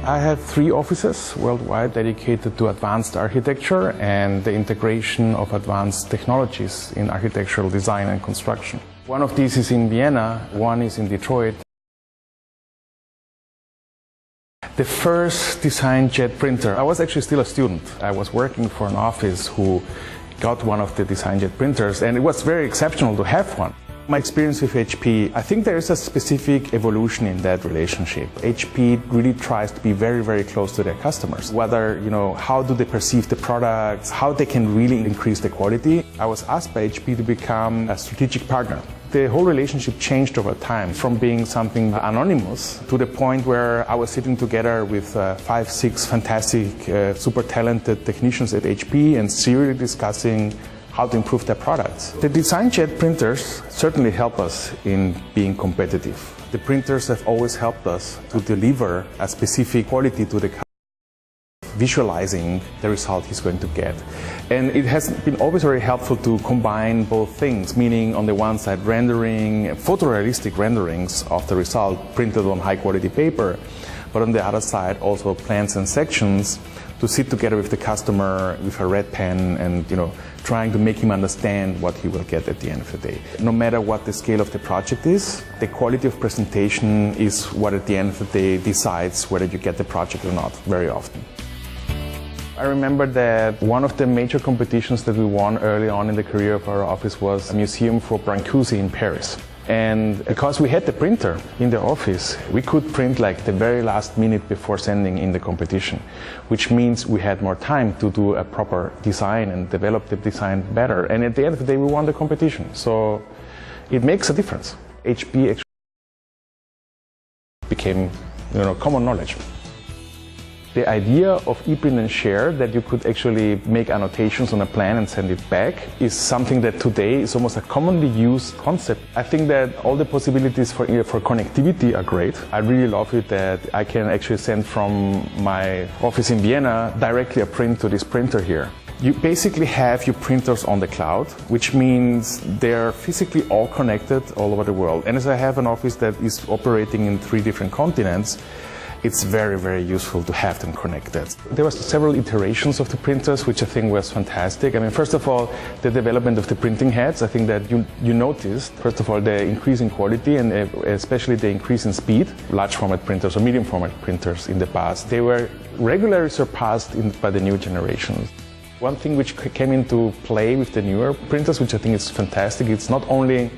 I have 3 offices worldwide dedicated to advanced architecture and the integration of advanced technologies in architectural design and construction. One of these is in Vienna, one is in Detroit. The first DesignJet printer, I was actually still a student. I was working for an office who got one of the DesignJet printers, and it was very exceptional to have one. My experience with HP, I think there is a specific evolution in that relationship. HP really tries to be very, very close to their customers. Whether, how do they perceive the products, how they can really increase the quality. I was asked by HP to become a strategic partner. The whole relationship changed over time from being something anonymous to the point where I was sitting together with 5, 6 fantastic, super talented technicians at HP and seriously discussing how to improve their products. The DesignJet printers certainly help us in being competitive. The printers have always helped us to deliver a specific quality to the customer, visualizing the result he's going to get. And it has been always very helpful to combine both things, meaning on the one side rendering, photorealistic renderings of the result printed on high quality paper, but on the other side also plans and sections to sit together with the customer with a red pen and trying to make him understand what he will get at the end of the day. No matter what the scale of the project is, the quality of presentation is what at the end of the day decides whether you get the project or not, very often. I remember that one of the major competitions that we won early on in the career of our office was a museum for Brancusi in Paris. And because we had the printer in the office, we could print like the very last minute before sending in the competition, which means we had more time to do a proper design and develop the design better. And at the end of the day, we won the competition. So it makes a difference. HP actually became, common knowledge. The idea of e-print and share, that you could actually make annotations on a plan and send it back, is something that today is almost a commonly used concept. I think that all the possibilities for connectivity are great. I really love it that I can actually send from my office in Vienna directly a print to this printer here. You basically have your printers on the cloud, which means they're physically all connected all over the world. And as I have an office that is operating in 3 different continents, it's very, very useful to have them connected. There were several iterations of the printers, which I think was fantastic. I mean, first of all, the development of the printing heads. I think that you noticed, first of all, the increase in quality and especially the increase in speed. Large format printers or medium format printers in the past, they were regularly surpassed by the new generations. One thing which came into play with the newer printers, which I think is fantastic, it's not only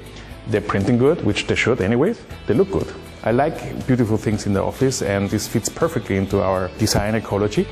they're printing good, which they should anyways, they look good. I like beautiful things in the office, and this fits perfectly into our design ecology.